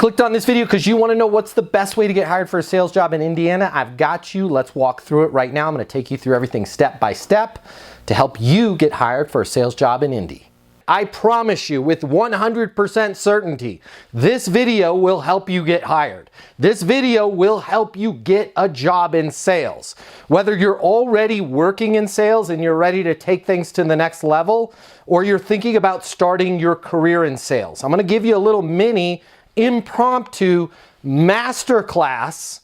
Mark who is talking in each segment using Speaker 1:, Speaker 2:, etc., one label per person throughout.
Speaker 1: clicked on this video because you want to know what's the best way to get hired for a sales job in Indiana. I've got you. Let's walk through it right now. I'm going to take you through everything step by step to help you get hired for a sales job in Indy. I promise you with 100% certainty, this video will help you get hired. This video will help you get a job in sales. Whether you're already working in sales and you're ready to take things to the next level, or you're thinking about starting your career in sales. I'm going to give you a little mini impromptu masterclass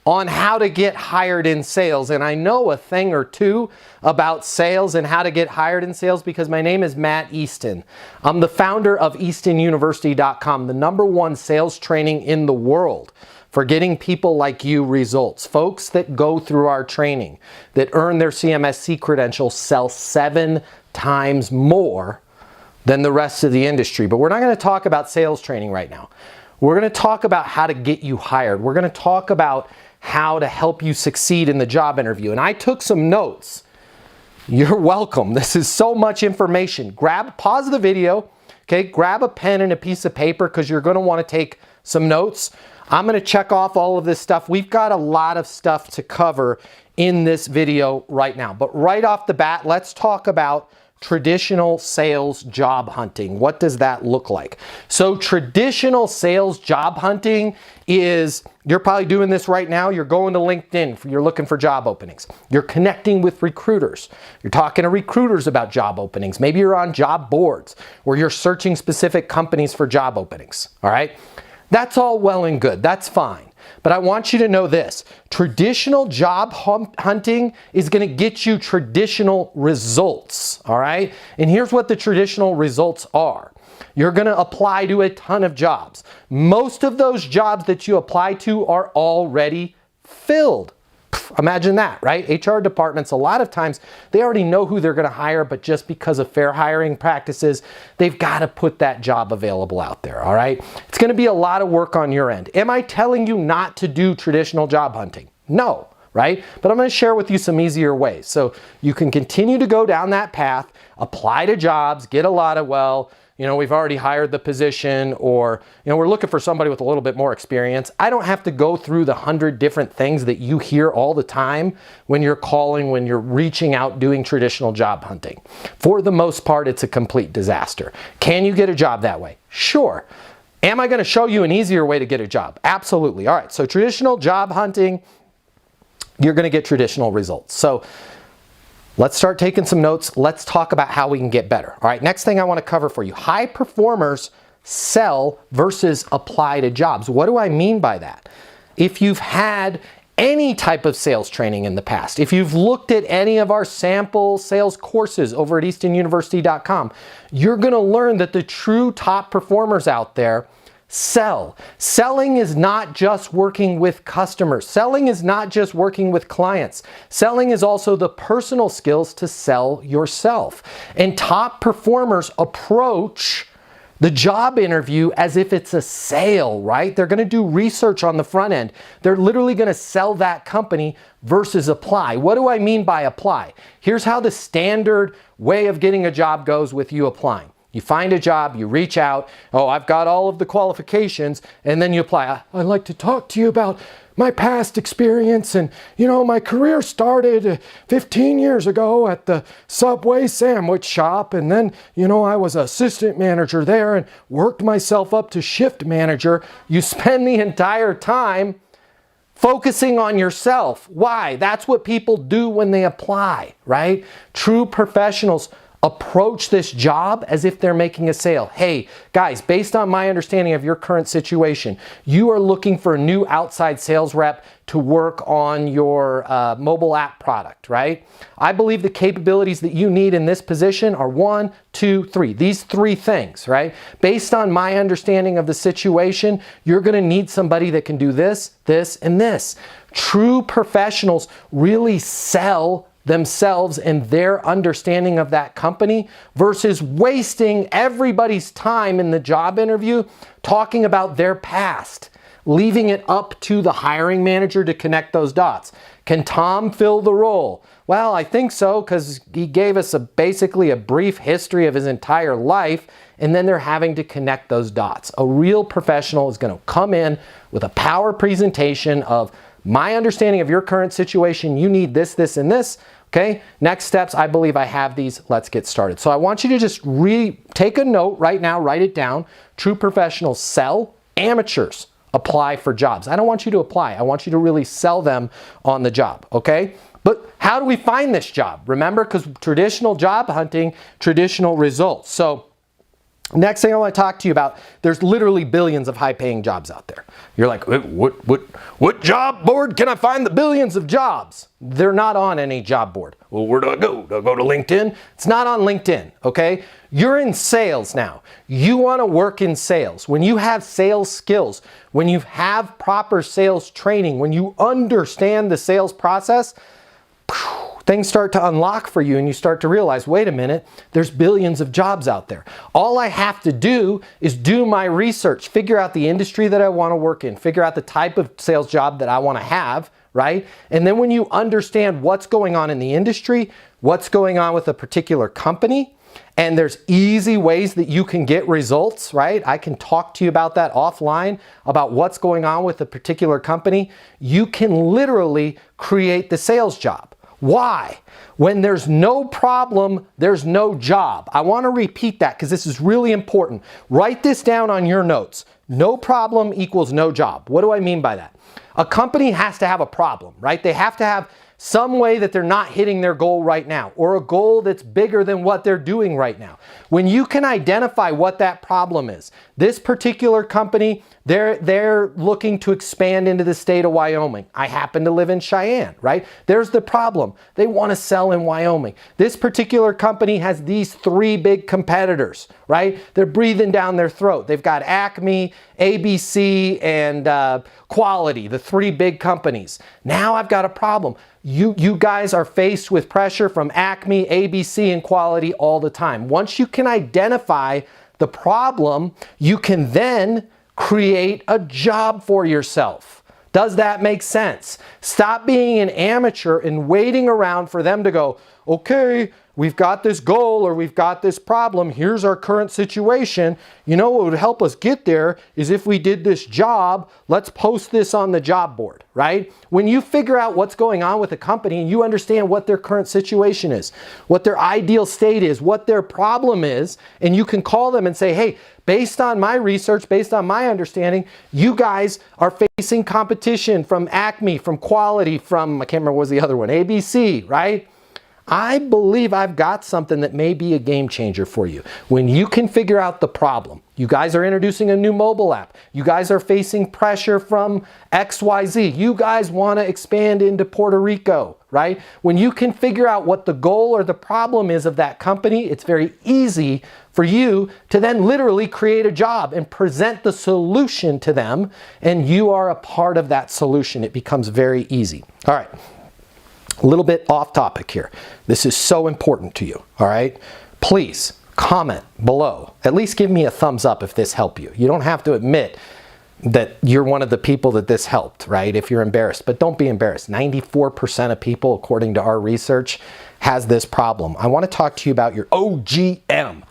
Speaker 1: on how to get hired in sales. And I know a thing or two about sales and how to get hired in sales because my name is Matt Easton. I'm the founder of EastonUniversity.com, the #1 sales training in the world for getting people like you results. Folks that go through our training, that earn their CMSC credentials, sell 7 times more than the rest of the industry. But we're not going to talk about sales training right now. We're going to talk about how to get you hired. We're going to talk about how to help you succeed in the job interview. And I took some notes. You're welcome. This is so much information. Pause the video, okay? Grab a pen and a piece of paper because you're going to want to take some notes. I'm going to check off all of this stuff. We've got a lot of stuff to cover in this video right now. But right off the bat, let's talk about traditional sales job hunting. What does that look like? So traditional sales job hunting is, you're probably doing this right now. You're going to LinkedIn, you're looking for job openings. You're connecting with recruiters. You're talking to recruiters about job openings. Maybe you're on job boards where you're searching specific companies for job openings. All right. That's all well and good. That's fine. But I want you to know this. Traditional job hunting is going to get you traditional results, all right? And here's what the traditional results are. You're going to apply to a ton of jobs. Most of those jobs that you apply to are already filled. Imagine that, right? HR departments, a lot of times, they already know who they're going to hire, but just because of fair hiring practices, they've got to put that job available out there, all right? It's going to be a lot of work on your end. Am I telling you not to do traditional job hunting? No, right? But I'm going to share with you some easier ways. So you can continue to go down that path, apply to jobs, get a lot of, we've already hired the position, or, we're looking for somebody with a little bit more experience. I don't have to go through the 100 different things that you hear all the time when you're calling, when you're reaching out, doing traditional job hunting. For the most part, it's a complete disaster. Can you get a job that way? Sure. Am I going to show you an easier way to get a job? Absolutely. All right. So traditional job hunting, you're going to get traditional results. So let's start taking some notes. Let's talk about how we can get better. All right, next thing I want to cover for you. High performers sell versus apply to jobs. What do I mean by that? If you've had any type of sales training in the past, if you've looked at any of our sample sales courses over at EastonUniversity.com, you're going to learn that the true top performers out there sell. Selling is not just working with customers. Selling is not just working with clients. Selling is also the personal skills to sell yourself. And top performers approach the job interview as if it's a sale, right? They're going to do research on the front end. They're literally going to sell that company versus apply. What do I mean by apply? Here's how the standard way of getting a job goes with you applying. You find a job, you reach out, oh, I've got all of the qualifications, and then you apply. I'd like to talk to you about my past experience, and my career started 15 years ago at the Subway sandwich shop, and then I was assistant manager there and worked myself up to shift manager. You spend the entire time focusing on yourself. Why? That's what people do when they apply, right? True professionals approach this job as if they're making a sale. Hey, guys, based on my understanding of your current situation, you are looking for a new outside sales rep to work on your mobile app product, right? I believe the capabilities that you need in this position are 1, 2, 3. These 3 things, right? Based on my understanding of the situation, you're going to need somebody that can do this, this, and this. True professionals really sell themselves and their understanding of that company versus wasting everybody's time in the job interview talking about their past. leaving it up to the hiring manager to connect those dots. Can Tom fill the role? Well, I think so, because he gave us basically a brief history of his entire life, and then they're having to connect those dots. A real professional is going to come in with a power presentation of my understanding of your current situation. You need this, this, and this. Okay, next steps, I believe I have these. Let's get started. So I want you to just take a note right now, write it down. True professionals sell, amateurs apply for jobs. I don't want you to apply. I want you to really sell them on the job, okay? But how do we find this job? Remember, because traditional job hunting, traditional results. So next thing I want to talk to you about, there's literally billions of high-paying jobs out there. You're like, what job board can I find the billions of jobs? They're not on any job board. Well, where do I go? Do I go to LinkedIn? It's not on LinkedIn, okay? You're in sales now. You want to work in sales. When you have sales skills, when you have proper sales training, when you understand the sales process, things start to unlock for you and you start to realize, wait a minute, there's billions of jobs out there. All I have to do is do my research, figure out the industry that I want to work in, figure out the type of sales job that I want to have, right? And then when you understand what's going on in the industry, what's going on with a particular company, and there's easy ways that you can get results, right? I can talk to you about that offline, about what's going on with a particular company. You can literally create the sales job. Why? When there's no problem, there's no job. I want to repeat that because this is really important. Write this down on your notes. No problem equals no job. What do I mean by that? A company has to have a problem, right? They have to have some way that they're not hitting their goal right now, or a goal that's bigger than what they're doing right now. When you can identify what that problem is, this particular company, they're looking to expand into the state of Wyoming. I happen to live in Cheyenne, right? There's the problem. They want to sell in Wyoming. This particular company has these three big competitors, right? They're breathing down their throat. They've got Acme, ABC, and Quality, the three big companies. Now I've got a problem. You guys are faced with pressure from Acme, ABC, and Quality all the time. Once you can identify the problem, you can then create a job for yourself. Does that make sense? Stop being an amateur and waiting around for them to go, okay, we've got this goal or we've got this problem. Here's our current situation. You know what would help us get there is if we did this job, let's post this on the job board, right? When you figure out what's going on with a company and you understand what their current situation is, what their ideal state is, what their problem is, and you can call them and say, hey, based on my research, based on my understanding, you guys are facing competition from Acme, from Quality, from, I can't remember what was the other one, ABC, right? I believe I've got something that may be a game changer for you. When you can figure out the problem, you guys are introducing a new mobile app. You guys are facing pressure from XYZ. You guys want to expand into Puerto Rico, right? When you can figure out what the goal or the problem is of that company, it's very easy for you to then literally create a job and present the solution to them, and you are a part of that solution. It becomes very easy. All right. A little bit off topic here. This is so important to you, all right? Please comment below. At least give me a thumbs up if this helped you. You don't have to admit that you're one of the people that this helped, right? If you're embarrassed, but don't be embarrassed. 94% of people, according to our research, has this problem. I want to talk to you about your OGM,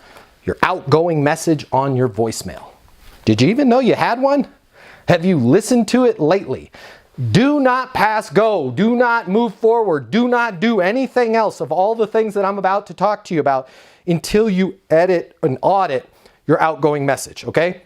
Speaker 1: your outgoing message on your voicemail. Did you even know you had one? Have you listened to it lately? Do not pass go. Do not move forward. Do not do anything else of all the things that I'm about to talk to you about until you edit and audit your outgoing message, okay?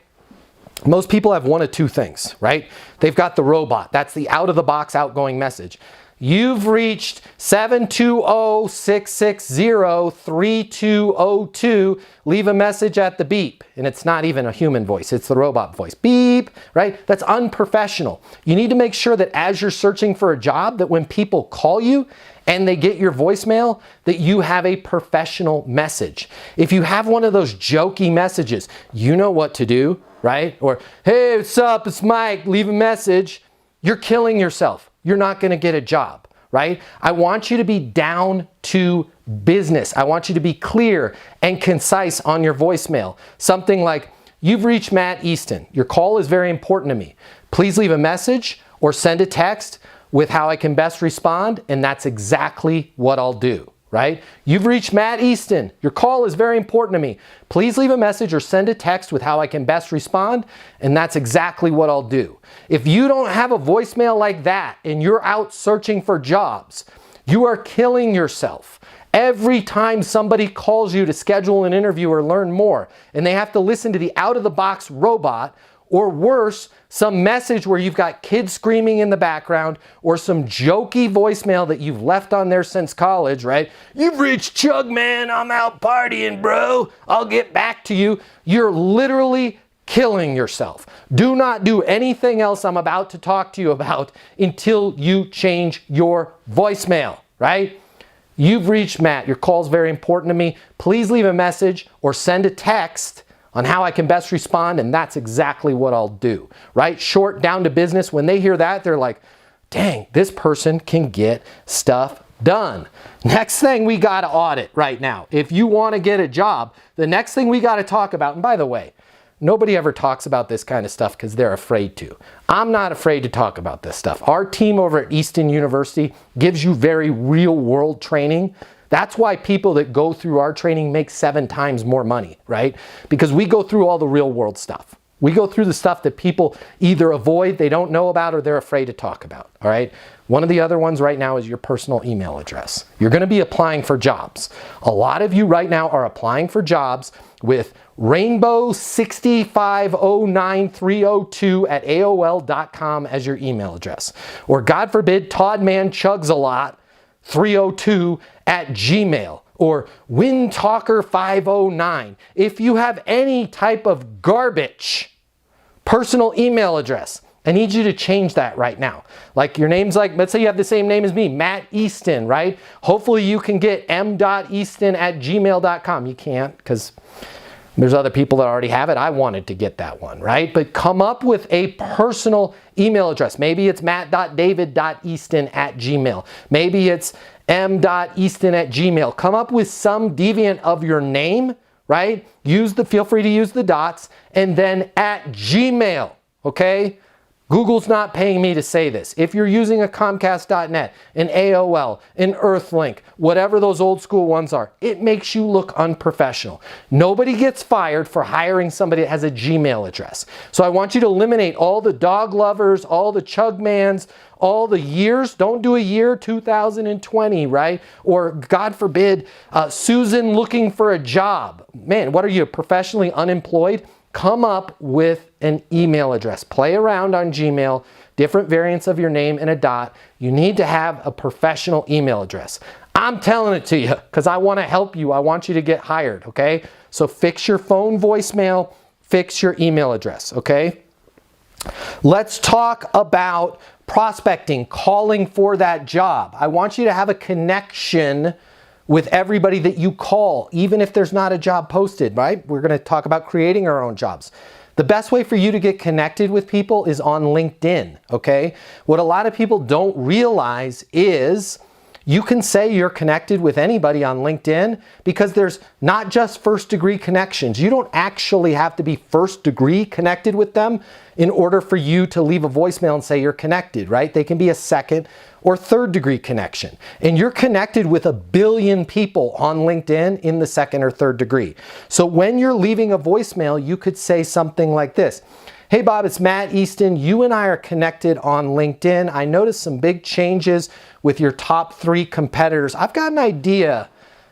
Speaker 1: Most people have one of two things, right? They've got the robot. That's the out-of-the-box outgoing message. You've reached 720-660-3202. Leave a message at the beep. And it's not even a human voice. It's the robot voice. Beep, right? That's unprofessional. You need to make sure that as you're searching for a job, that when people call you and they get your voicemail, that you have a professional message. If you have one of those jokey messages, you know what to do, right? Or, hey, what's up? It's Mike. Leave a message. You're killing yourself. You're not going to get a job, right? I want you to be down to business. I want you to be clear and concise on your voicemail. Something like, You've reached Matt Easton. Your call is very important to me. Please leave a message or send a text with how I can best respond, and that's exactly what I'll do, right? You've reached Matt Easton. Your call is very important to me. Please leave a message or send a text with how I can best respond, and that's exactly what I'll do. If you don't have a voicemail like that and you're out searching for jobs, you are killing yourself. Every time somebody calls you to schedule an interview or learn more, and they have to listen to the out-of-the-box robot, or worse, some message where you've got kids screaming in the background, or some jokey voicemail that you've left on there since college, right? You've reached Chug, man, I'm out partying, bro. I'll get back to you. You're literally killing yourself. Do not do anything else I'm about to talk to you about until you change your voicemail, right? You've reached Matt. Your call is very important to me. Please leave a message or send a text on how I can best respond, and that's exactly what I'll do, right? Short, down to business. When they hear that, they're like, dang, this person can get stuff done. Next thing we got to audit right now. If you want to get a job, the next thing we got to talk about, and by the way, nobody ever talks about this kind of stuff because they're afraid to. I'm not afraid to talk about this stuff. Our team over at Easton University gives you very real world training. That's why people that go through our training make 7 times more money, right? Because we go through all the real world stuff. We go through the stuff that people either avoid, they don't know about, or they're afraid to talk about, all right? One of the other ones right now is your personal email address. You're going to be applying for jobs. A lot of you right now are applying for jobs with rainbow6509302@aol.com as your email address. Or God forbid, toddmanchugsalot302@gmail, or windtalker509. If you have any type of garbage personal email address, I need you to change that right now. Like your name's like, let's say you have the same name as me, Matt Easton, right? Hopefully you can get m.easton@gmail.com. You can't because there's other people that already have it. I wanted to get that one, right? But come up with a personal email address. Maybe it's matt.david.easton@gmail. Maybe it's m.easton@gmail. Come up with some deviant of your name, right? Feel free to use the dots, and then at Gmail, okay? Google's not paying me to say this. If you're using a Comcast.net, an AOL, an Earthlink, whatever those old school ones are, it makes you look unprofessional. Nobody gets fired for hiring somebody that has a Gmail address. So I want you to eliminate all the dog lovers, all the Chugmans, all the years. Don't do a year 2020, right? Or God forbid, Susan looking for a job. Man, what are you, professionally unemployed? Come up with an email address. Play around on Gmail, different variants of your name and a dot. You need to have a professional email address. I'm telling it to you because I want to help you. I want you to get hired, okay? So fix your phone voicemail, fix your email address, okay? Let's talk about prospecting, calling for that job. I want you to have a connection with everybody that you call, even if there's not a job posted, right? We're going to talk about creating our own jobs. The best way for you to get connected with people is on LinkedIn, okay? What a lot of people don't realize is you can say you're connected with anybody on LinkedIn because there's not just first degree connections. You don't actually have to be first degree connected with them in order for you to leave a voicemail and say you're connected, right? They can be a second or third degree connection. And you're connected with 1 billion people on LinkedIn in the second or third degree. So when you're leaving a voicemail, you could say something like this. Hey Bob, it's Matt Easton. You and I are connected on LinkedIn. I noticed some big changes with your top 3 competitors. I've got an idea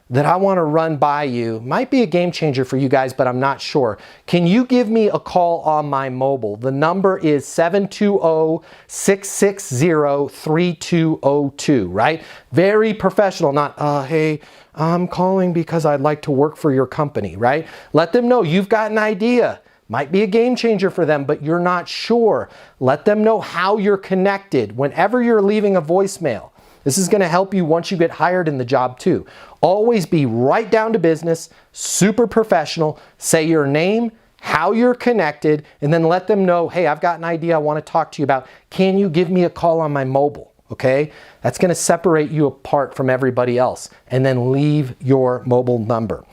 Speaker 1: that I want to run by you. Might be a game changer for you guys, but I'm not sure. Can you give me a call on my mobile? The number is 720-660-3202, right? Very professional, not, hey, I'm calling because I'd like to work for your company, right? Let them know you've got an idea. Might be a game changer for them, but you're not sure. Let them know how you're connected whenever you're leaving a voicemail. This is going to help you once you get hired in the job too. Always be right down to business, super professional. Say your name, how you're connected, and then let them know, hey, I've got an idea I want to talk to you about. Can you give me a call on my mobile? Okay? That's going to separate you apart from everybody else. And then leave your mobile number.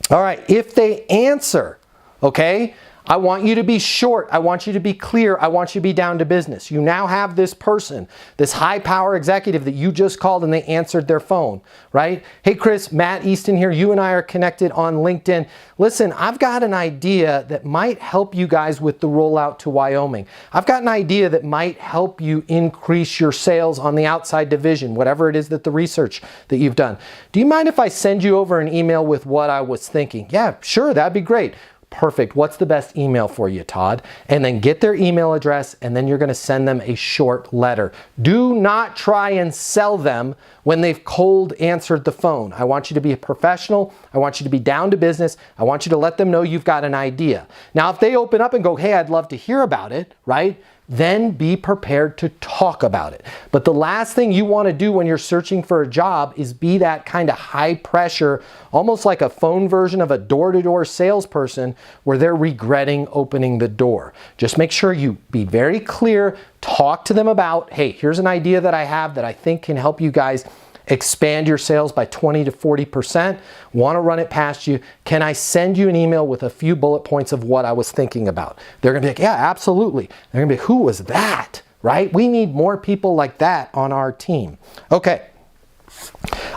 Speaker 1: All right, if they answer, okay? I want you to be short. I want you to be clear. I want you to be down to business. You now have this person, this high power executive that you just called and they answered their phone, right? Hey, Chris, Matt Easton here. You and I are connected on LinkedIn. Listen, I've got an idea that might help you guys with the rollout to Wyoming. I've got an idea that might help you increase your sales on the outside division, whatever it is that the research that you've done. Do you mind if I send you over an email with what I was thinking? Yeah, sure, that'd be great. Perfect. What's the best email for you, Todd? And then get their email address, and then you're going to send them a short letter. Do not try and sell them when they've cold answered the phone. I want you to be a professional. I want you to be down to business. I want you to let them know you've got an idea. Now, if they open up and go, hey, I'd love to hear about it, right? Then be prepared to talk about it. But the last thing you want to do when you're searching for a job is be that kind of high pressure, almost like a phone version of a door-to-door salesperson where they're regretting opening the door. Just make sure you be very clear, talk to them about, hey, here's an idea that I have that I think can help you guys expand your sales by 20 to 40%. Want to run it past you. Can I send you an email with a few bullet points of what I was thinking about? They're going to be like, yeah, absolutely. They're going to be, who was that? Right? We need more people like that on our team. Okay.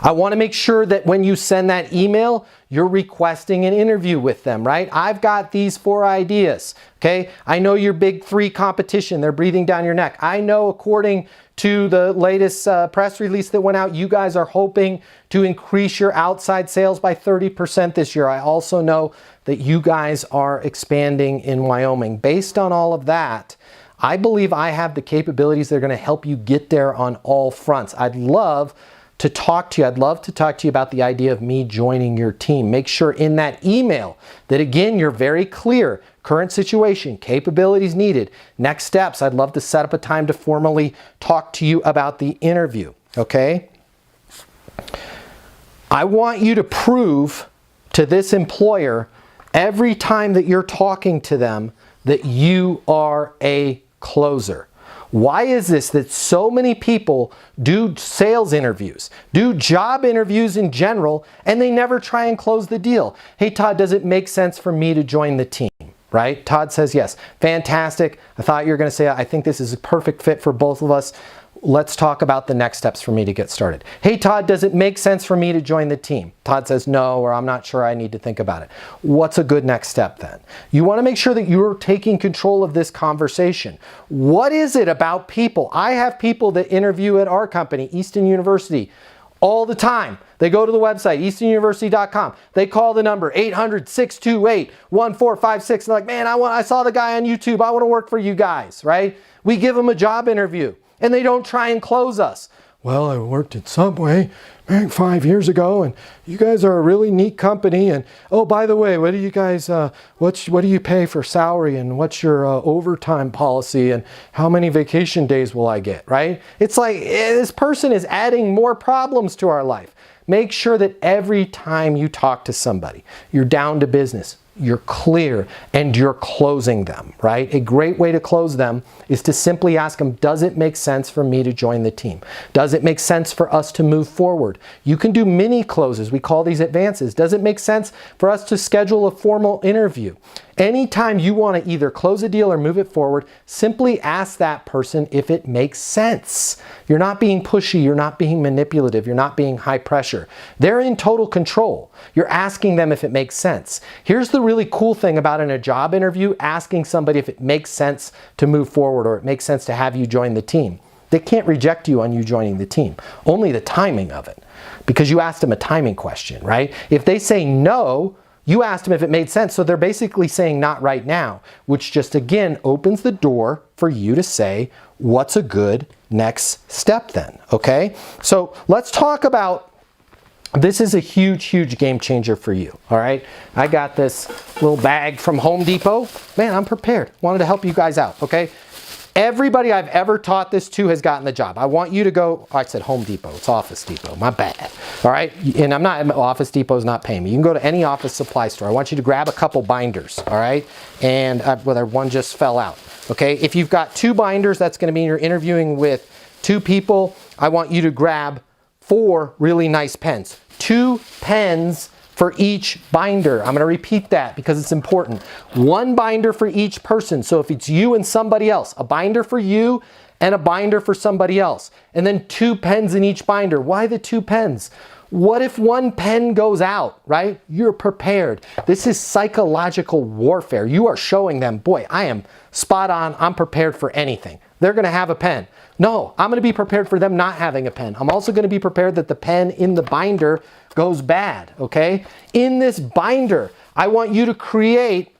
Speaker 1: I want to make sure that when you send that email, you're requesting an interview with them, right? I've got these 4 ideas, okay? I know your big 3 competition, they're breathing down your neck. I know according to the latest press release that went out, you guys are hoping to increase your outside sales by 30% this year. I also know that you guys are expanding in Wyoming. Based on all of that, I believe I have the capabilities that are going to help you get there on all fronts. I'd love to talk to you. I'd love to talk to you about the idea of me joining your team. Make sure in that email that, again, you're very clear. Current situation, capabilities needed, next steps. I'd love to set up a time to formally talk to you about the interview, okay? I want you to prove to this employer every time that you're talking to them that you are a closer. Why is this that so many people do sales interviews, do job interviews in general, and they never try and close the deal? Hey, Todd, does it make sense for me to join the team? Right? Todd says yes. Fantastic. I thought you were going to say, I think this is a perfect fit for both of us. Let's talk about the next steps for me to get started. Hey, Todd, does it make sense for me to join the team? Todd says no, or I'm not sure, I need to think about it. What's a good next step then? You want to make sure that you're taking control of this conversation. What is it about people? I have people that interview at our company, Easton University, all the time. They go to the website, eastonuniversity.com. They call the number 800-628-1456. They're like, man, I saw the guy on YouTube. I want to work for you guys, right? We give them a job interview. And they don't try and close us. Well, I worked at Subway back 5 years ago, and you guys are a really neat company. And oh, by the way, what do you guys, what do you pay for salary, and what's your overtime policy, and how many vacation days will I get? Right? It's like this person is adding more problems to our life. Make sure that every time you talk to somebody, you're down to business, you're clear, and you're closing them, right? A great way to close them is to simply ask them, does it make sense for me to join the team? Does it make sense for us to move forward? You can do mini closes. We call these advances. Does it make sense for us to schedule a formal interview? Anytime you want to either close a deal or move it forward, simply ask that person if it makes sense. You're not being pushy, you're not being manipulative, you're not being high pressure. They're in total control. You're asking them if it makes sense. Here's the really cool thing about in a job interview, asking somebody if it makes sense to move forward or it makes sense to have you join the team. They can't reject you on you joining the team, only the timing of it, because you asked them a timing question, right? If they say no, you asked them if it made sense, so they're basically saying not right now, which just again opens the door for you to say, what's a good next step then, okay? So let's talk about, this is a huge, huge game changer for you, all right? I got this little bag from Home Depot. Man, I'm prepared. Wanted to help you guys out, okay? Everybody I've ever taught this to has gotten the job. I want you to go, oh, I said Home Depot, it's Office Depot, my bad. All right, and Office Depot's not paying me. You can go to any office supply store. I want you to grab a couple binders, all right? And whether one just fell out, okay? If you've got 2 binders, that's gonna mean you're interviewing with 2 people. I want you to grab 4 really nice pens. 2 pens for each binder. I'm going to repeat that because it's important. 1 binder for each person. So if it's you and somebody else, a binder for you and a binder for somebody else. And then 2 pens in each binder. Why the 2 pens? What if 1 pen goes out, right? You're prepared. This is psychological warfare. You are showing them, boy, I am spot on. I'm prepared for anything. They're going to have a pen. No, I'm going to be prepared for them not having a pen. I'm also going to be prepared that the pen in the binder goes bad, okay? In this binder, I want you to create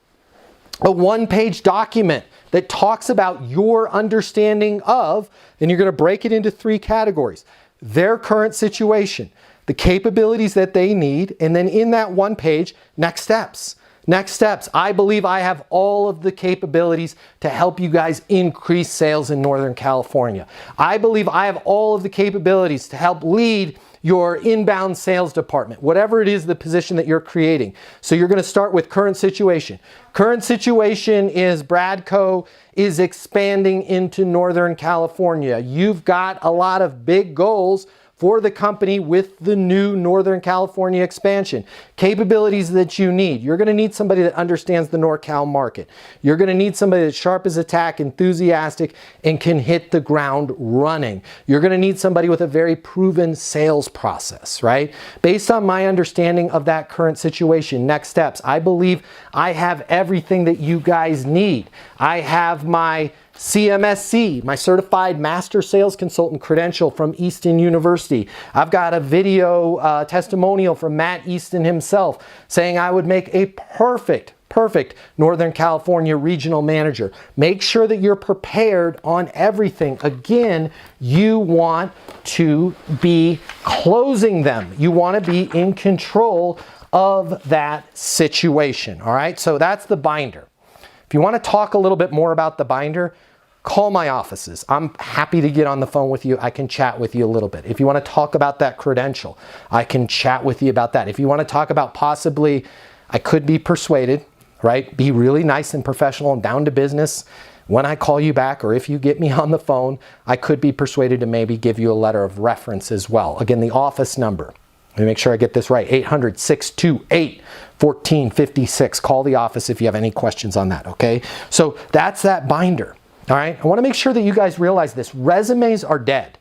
Speaker 1: a 1-page document that talks about your understanding of, and you're going to break it into 3 categories. Their current situation, the capabilities that they need, and then in that 1 page, next steps. Next steps. I believe I have all of the capabilities to help you guys increase sales in Northern California. I believe I have all of the capabilities to help lead your inbound sales department, whatever it is the position that you're creating. So you're going to start with current situation. Current situation is Bradco is expanding into Northern California. You've got a lot of big goals for the company with the new Northern California expansion. Capabilities that you need. You're going to need somebody that understands the NorCal market. You're going to need somebody that's sharp as a tack, enthusiastic, and can hit the ground running. You're going to need somebody with a very proven sales process, right? Based on my understanding of that current situation, next steps, I believe I have everything that you guys need. I have my CMSC, my Certified Master Sales Consultant credential from Easton University. I've got a video testimonial from Matt Easton himself saying I would make a perfect Northern California regional manager. Make sure that you're prepared on everything. Again, you want to be closing them. You want to be in control of that situation. All right, so that's the binder. If you want to talk a little bit more about the binder, call my offices. I'm happy to get on the phone with you. I can chat with you a little bit. If you want to talk about that credential, I can chat with you about that. If you want to talk about possibly, I could be persuaded, right? Be really nice and professional and down to business. When I call you back, or if you get me on the phone, I could be persuaded to maybe give you a letter of reference as well. Again, the office number. Let me make sure I get this right. 800-628-1456. Call the office if you have any questions on that, okay? So that's that binder, all right? I want to make sure that you guys realize this. Resumes are dead.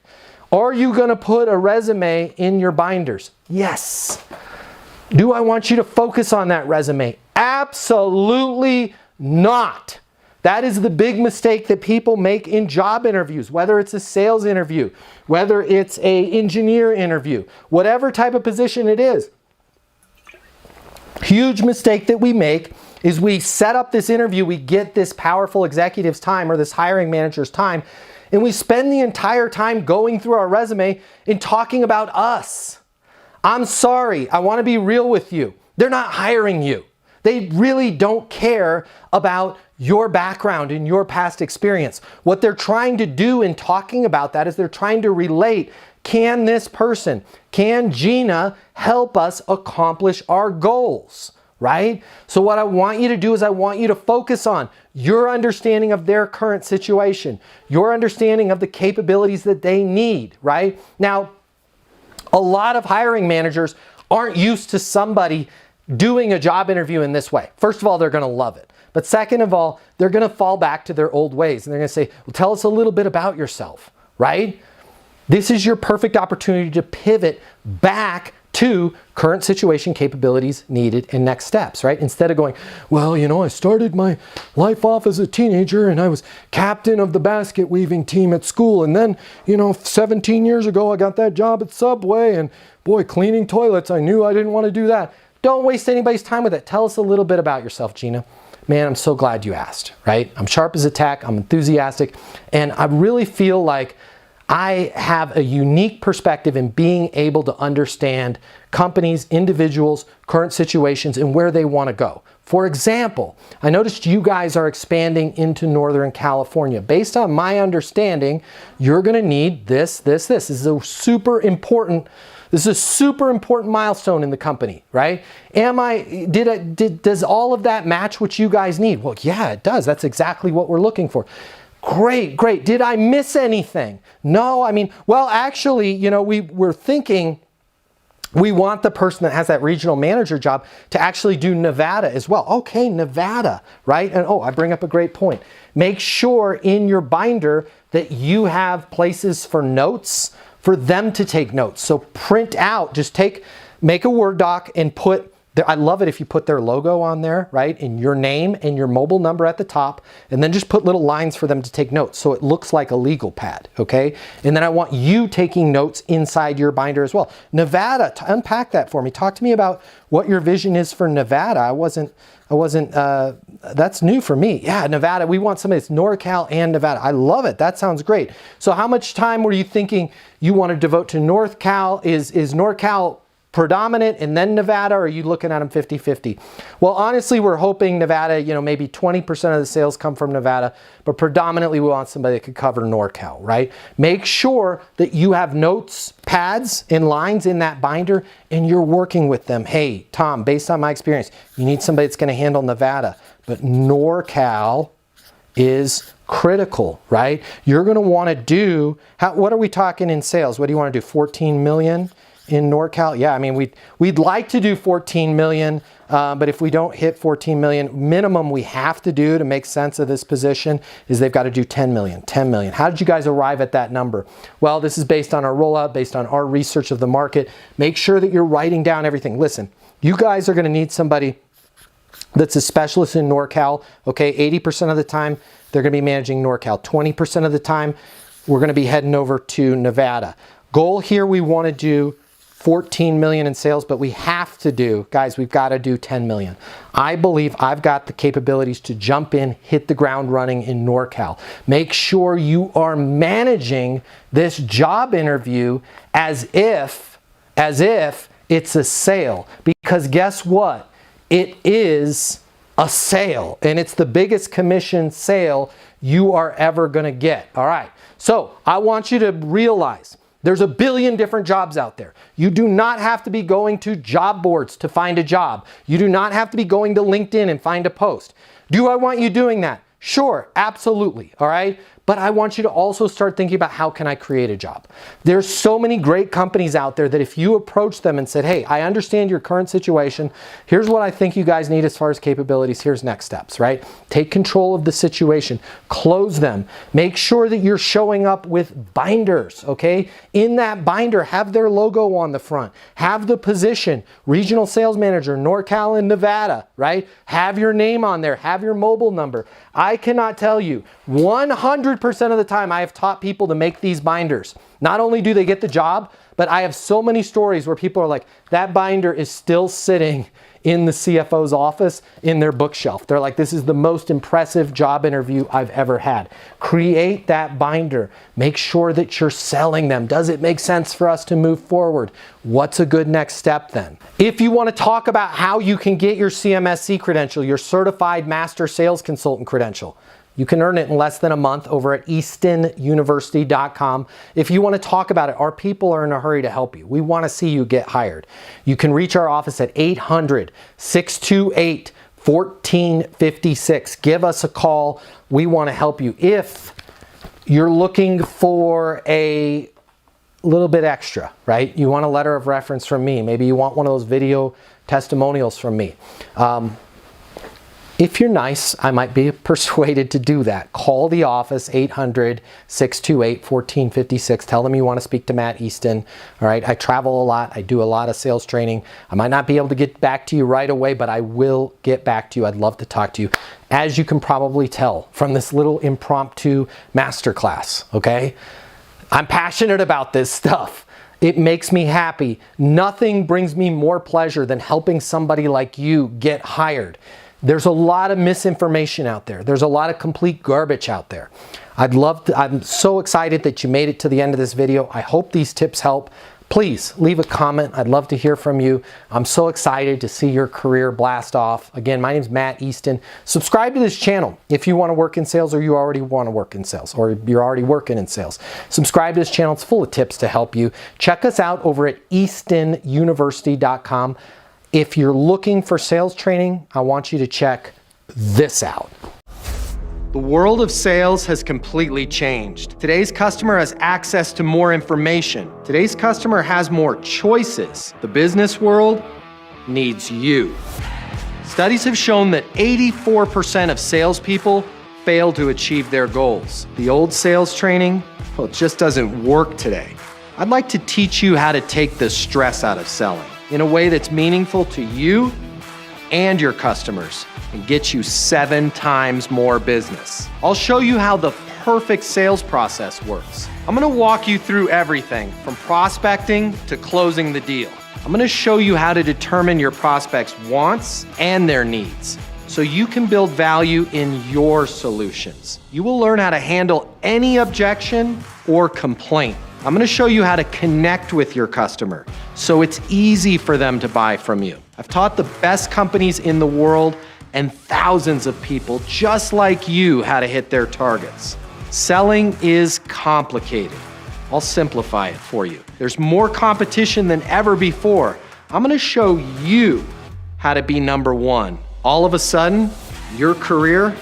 Speaker 1: Are you going to put a resume in your binders? Yes. Do I want you to focus on that resume? Absolutely not. That is the big mistake that people make in job interviews, whether it's a sales interview, whether it's an engineer interview, whatever type of position it is. Huge mistake that we make is we set up this interview, we get this powerful executive's time or this hiring manager's time, and we spend the entire time going through our resume and talking about us. I'm sorry, I want to be real with you. They're not hiring you. They really don't care about your background and your past experience. What they're trying to do in talking about that is they're trying to relate, can this person, can Gina help us accomplish our goals, right? So what I want you to do is I want you to focus on your understanding of their current situation, your understanding of the capabilities that they need, right? Now, a lot of hiring managers aren't used to somebody doing a job interview in this way. First of all, they're going to love it. But second of all, they're going to fall back to their old ways. And they're going to say, well, tell us a little bit about yourself, right? This is your perfect opportunity to pivot back to current situation, capabilities needed, and next steps, right? Instead of going, well, you know, I started my life off as a teenager and I was captain of the basket weaving team at school. And then, you know, 17 years ago, I got that job at Subway and boy, cleaning toilets, I knew I didn't want to do that. Don't waste anybody's time with it. Tell us a little bit about yourself, Gina. Man, I'm so glad you asked, right? I'm sharp as a tack, I'm enthusiastic, and I really feel like I have a unique perspective in being able to understand companies, individuals, current situations, and where they want to go. For example, I noticed you guys are expanding into Northern California. Based on my understanding, you're going to need this. This is a super important milestone in the company, right? Does all of that match what you guys need? Well, yeah, it does. That's exactly what we're looking for. Great. Did I miss anything? No, I mean, well, actually, you know, we're thinking We want the person that has that regional manager job to actually do Nevada as well. Okay, Nevada, right? And oh, I bring up a great point. Make sure in your binder that you have places for notes for them to take notes. So print out, make a Word doc and put, I love it if you put their logo on there, right? And your name and your mobile number at the top, and then just put little lines for them to take notes so it looks like a legal pad, okay? And then I want you taking notes inside your binder as well. Nevada, unpack that for me. Talk to me about what your vision is for Nevada. That's new for me. Yeah, Nevada, we want somebody that's NorCal and Nevada. I love it. That sounds great. So how much time were you thinking you want to devote to NorCal? Is NorCal predominant and then Nevada, or are you looking at them 50-50? Well, honestly, we're hoping Nevada, maybe 20% of the sales come from Nevada, but predominantly we want somebody that could cover NorCal, right? Make sure that you have notes, pads, and lines in that binder, and you're working with them. Hey, Tom, based on my experience, you need somebody that's going to handle Nevada, but NorCal is critical, right? You're going to want to do, what are we talking in sales? What do you want to do, 14 million? In NorCal? Yeah, I mean, we'd like to do 14 million, but if we don't hit 14 million, minimum we have to do to make sense of this position is they've got to do 10 million. How did you guys arrive at that number? Well, this is based on our rollout, based on our research of the market. Make sure that you're writing down everything. Listen, you guys are going to need somebody that's a specialist in NorCal, okay? 80% of the time, they're going to be managing NorCal. 20% of the time, we're going to be heading over to Nevada. Goal here, we want to do 14 million in sales, but we have to do, guys, we've got to do 10 million. I believe I've got the capabilities to jump in, hit the ground running in NorCal. Make sure you are managing this job interview as if it's a sale, because guess what? It is a sale, and it's the biggest commission sale you are ever going to get. All right. So I want you to realize there's a billion different jobs out there. You do not have to be going to job boards to find a job. You do not have to be going to LinkedIn and find a post. Do I want you doing that? Sure, absolutely, all right? But I want you to also start thinking about, how can I create a job? There's so many great companies out there that if you approach them and said, hey, I understand your current situation. Here's what I think you guys need as far as capabilities. Here's next steps, right? Take control of the situation. Close them. Make sure that you're showing up with binders, okay? In that binder, have their logo on the front. Have the position, regional sales manager, NorCal and Nevada, right? Have your name on there. Have your mobile number. I cannot tell you, 100% of the time I have taught people to make these binders. Not only do they get the job, but I have so many stories where people are like, that binder is still sitting in the CFO's office in their bookshelf. They're like, this is the most impressive job interview I've ever had. Create that binder. Make sure that you're selling them. Does it make sense for us to move forward? What's a good next step then? If you want to talk about how you can get your CMSC credential, your Certified Master Sales Consultant credential, you can earn it in less than a month over at eastonuniversity.com. If you want to talk about it, our people are in a hurry to help you. We want to see you get hired. You can reach our office at 800-628-1456. Give us a call. We want to help you. If you're looking for a little bit extra, right? You want a letter of reference from me. Maybe you want one of those video testimonials from me. If you're nice, I might be persuaded to do that. Call the office, 800-628-1456. Tell them you want to speak to Matt Easton. All right, I travel a lot. I do a lot of sales training. I might not be able to get back to you right away, but I will get back to you. I'd love to talk to you. As you can probably tell from this little impromptu masterclass, okay? I'm passionate about this stuff. It makes me happy. Nothing brings me more pleasure than helping somebody like you get hired. There's a lot of misinformation out there. There's a lot of complete garbage out there. I'm so excited that you made it to the end of this video. I hope these tips help. Please leave a comment. I'd love to hear from you. I'm so excited to see your career blast off. Again, my name is Matt Easton. Subscribe to this channel if you want to work in sales, or you already want to work in sales, or you're already working in sales. Subscribe to this channel. It's full of tips to help you. Check us out over at eastonuniversity.com. If you're looking for sales training, I want you to check this out. The world of sales has completely changed. Today's customer has access to more information. Today's customer has more choices. The business world needs you. Studies have shown that 84% of salespeople fail to achieve their goals. The old sales training, well, it just doesn't work today. I'd like to teach you how to take the stress out of selling in a way that's meaningful to you and your customers and get you 7 times more business. I'll show you how the perfect sales process works. I'm gonna walk you through everything from prospecting to closing the deal. I'm gonna show you how to determine your prospects' wants and their needs so you can build value in your solutions. You will learn how to handle any objection or complaint. I'm gonna show you how to connect with your customer so it's easy for them to buy from you. I've taught the best companies in the world and thousands of people just like you how to hit their targets. Selling is complicated. I'll simplify it for you. There's more competition than ever before. I'm gonna show you how to be number one. All of a sudden, your career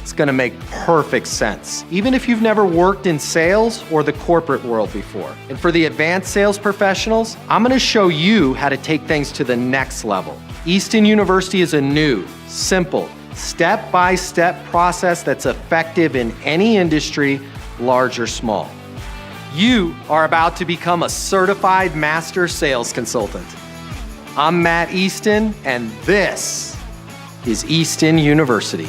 Speaker 1: is gonna make perfect sense, even if you've never worked in sales or the corporate world before. And for the advanced sales professionals, I'm gonna show you how to take things to the next level. Easton University is a new, simple, step-by-step process that's effective in any industry, large or small. You are about to become a certified master sales consultant. I'm Matt Easton, and this is Easton University.